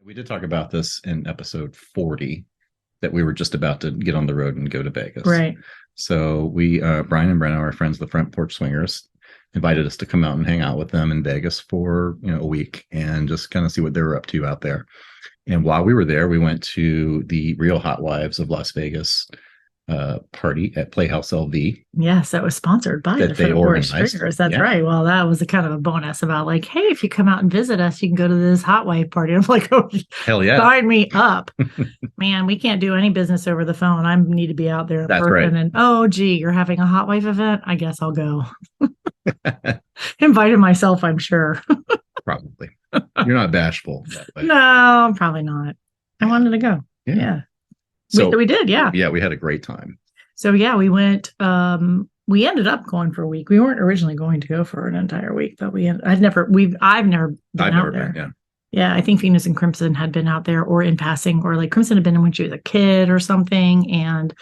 We did talk about this in episode 40 that we were just about to get on the road and go to Vegas. Right. So Brian and Brenna, our friends, the Front Porch Swingers, invited us to come out and hang out with them in Vegas for, a week and just kind of see what they were up to out there. And while we were there, we went to the Real Hotwives of Las Vegas party at Playhouse LV. Yes, that was sponsored by That the they Front Porch organized. Swingers. That's Yeah. right. Well, that was a kind of a bonus about like, hey, if you come out and visit us, you can go to this hot wife party. I'm like, oh, Hell yeah. sign me up. Man, we can't do any business over the phone. I need to be out there in That's person. right. And oh, gee, you're having a hot wife event? I guess I'll go. Invited myself, I'm sure. Probably. You're not bashful. No, probably not. I wanted to go. Yeah. So we did. Yeah. Yeah, we had a great time. So yeah, we went. We ended up going for a week. We weren't originally going to go for an entire week, but I've never been out there. Yeah. Yeah, I think Venus and Crimson had been out there or in passing, or like Crimson had been when she was a kid or something. And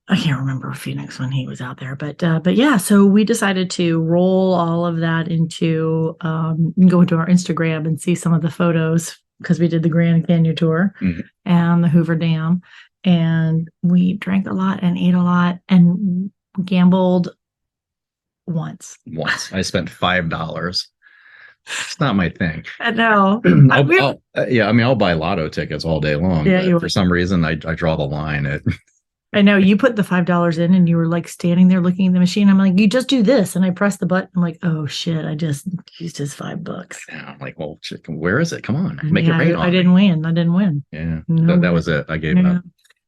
I can't remember Phoenix when he was out there, but yeah, so we decided to roll all of that into go into our Instagram and see some of the photos because we did the Grand Canyon tour and the Hoover Dam, and we drank a lot and ate a lot and gambled once. I spent $5. It's not my thing. I know. I'll buy lotto tickets all day long. Yeah, for some reason, I draw the line at. I know you put the $5 in and you were like standing there looking at the machine. I'm like, you just do this. And I pressed the button. I'm like, oh shit, I just used his $5. I'm like, well, shit, where is it? Come on, make it rain. I didn't win. Yeah. No, that was it. I gave up.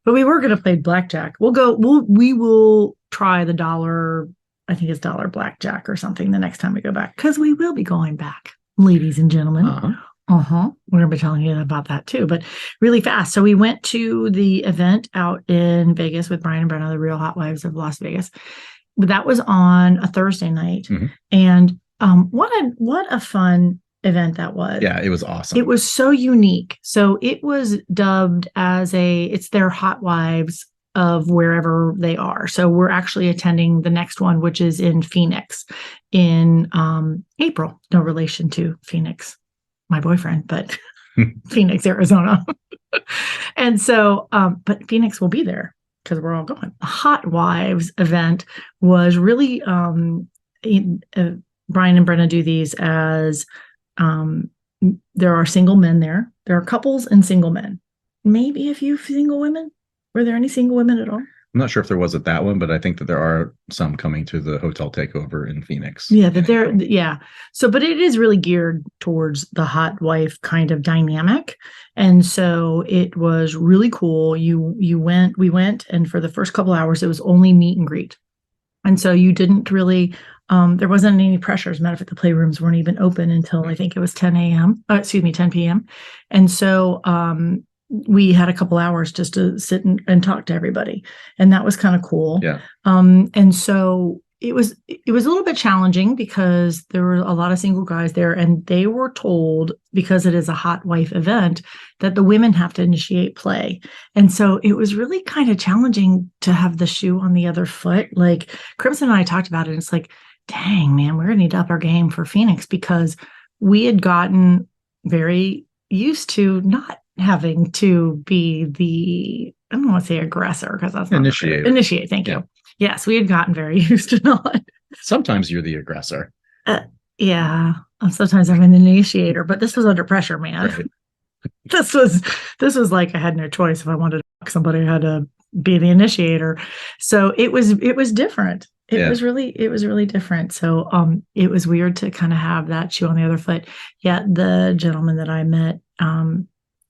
But we were going to play blackjack. We will try the dollar. I think it's dollar blackjack or something the next time we go back. Cause we will be going back, ladies and gentlemen. We're going to be telling you about that too, but really fast. So we went to the event out in Vegas with Brian and Brenna, the Real Hotwives of Las Vegas. But that was on a Thursday night. And what a fun event that was. Yeah, it was awesome. It was so unique. So it was dubbed as it's their Hotwives of wherever they are. So we're actually attending the next one, which is in Phoenix in April. No relation to Phoenix, my boyfriend, but Phoenix, Arizona. And so, but Phoenix will be there because we're all going. The Hot Wives event was really, Brian and Brenna do these as, there are single men there. There are couples and single men. Maybe a few single women. Were there any single women at all? I'm not sure if there was at that one, but I think that there are some coming to the hotel takeover in Phoenix. Yeah, So, but it is really geared towards the hot wife kind of dynamic. And so it was really cool. We went, and for the first couple hours, it was only meet and greet. And so you didn't really, there wasn't any pressure. As a matter of fact, the playrooms weren't even open until I think it was 10 p.m. And so, we had a couple hours just to sit and talk to everybody. And that was kind of cool. Yeah. And so it was a little bit challenging because there were a lot of single guys there, and they were told, because it is a hot wife event, that the women have to initiate play. And so it was really kind of challenging to have the shoe on the other foot. Like Crimson and I talked about it. And it's like, dang, man, we're going to need to up our game for Phoenix because we had gotten very used to not having to be I don't want to say aggressor because that's not initiate. Thank you. Yes, we had gotten very used to not. Sometimes you're the aggressor. Yeah, sometimes I'm an initiator, but this was under pressure, man. Right. This was like I had no choice. If I wanted to fuck somebody, I had to be the initiator. So it was different. It was really different. So it was weird to kind of have that shoe on the other foot. Yet the gentleman that I met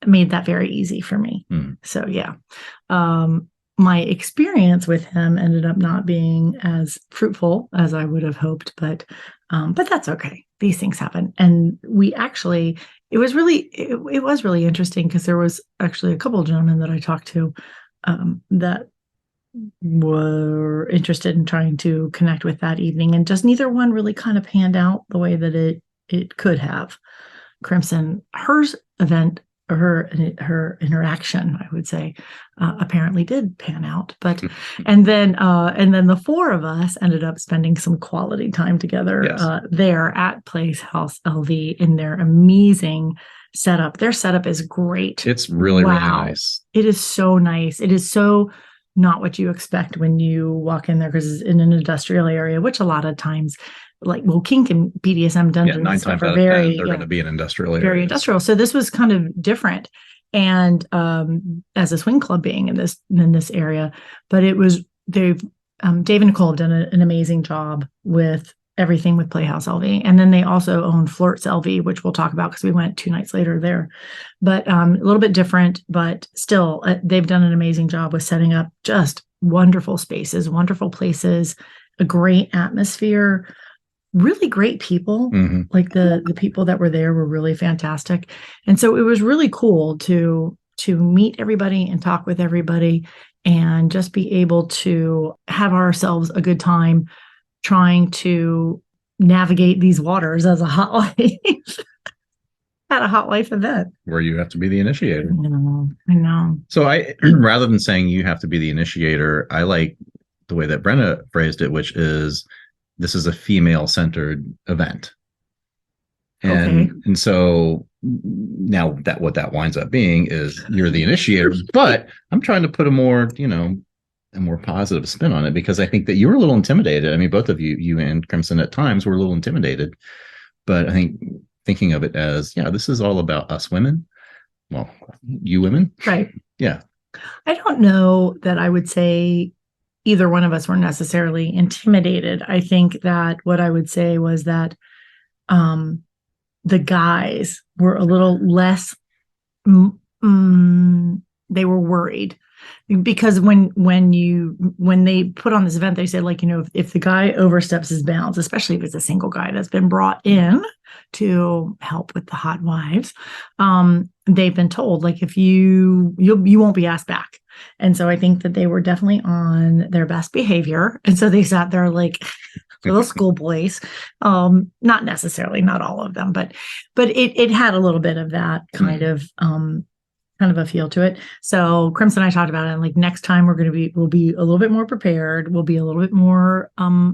made that very easy for me. So yeah, my experience with him ended up not being as fruitful as I would have hoped, but that's okay. These things happen. And we actually, it was really interesting because there was actually a couple of gentlemen that I talked to that were interested in trying to connect with that evening, and just neither one really kind of panned out the way that it could have. Crimson, hers event her interaction, I would say, apparently did pan out. But and then the four of us ended up spending some quality time together there at Playhouse LV in their amazing setup. Their setup is great. It's really, really nice. It is so nice. It is so not what you expect when you walk in there, because it's in an industrial area, which a lot of times, like, well, kink and BDSM dungeons 9 times are out of 10, they're going to be an industrial area. Very industrial. So this was kind of different. And as a swing club being in this area, but Dave and Nicole have done an amazing job with everything with Playhouse LV. And then they also own Flirts LV, which we'll talk about because we went 2 nights later there. But a little bit different, but still, they've done an amazing job with setting up just wonderful spaces, wonderful places, a great atmosphere, really great people. Like the people that were there were really fantastic. And so it was really cool to meet everybody and talk with everybody and just be able to have ourselves a good time trying to navigate these waters as a hotwife at a hotwife event where you have to be the initiator. I know. So rather than saying you have to be the initiator, I like the way that Brenna phrased it, which is, this is a female-centered event. And so now what that winds up being is you're the initiator, but I'm trying to put a more positive spin on it, because I think that you were a little intimidated. I mean, both of you and Crimson at times were a little intimidated, but I think thinking of it as, this is all about us women. Well, you women. Right. Yeah. I don't know that I would say either one of us were necessarily intimidated. I think that what I would say was that the guys were a little less, they were worried, because when they put on this event, they said, like, if the guy oversteps his bounds, especially if it's a single guy that's been brought in to help with the hot wives, they've been told, like, if you won't be asked back. And so I think that they were definitely on their best behavior. And so they sat there like little schoolboys. Not necessarily, not all of them, but it had a little bit of that kind of a feel to it. So Crimson and I talked about it, and like, next time we'll be a little bit more prepared. We'll be a little bit more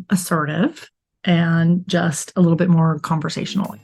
assertive and just a little bit more conversational.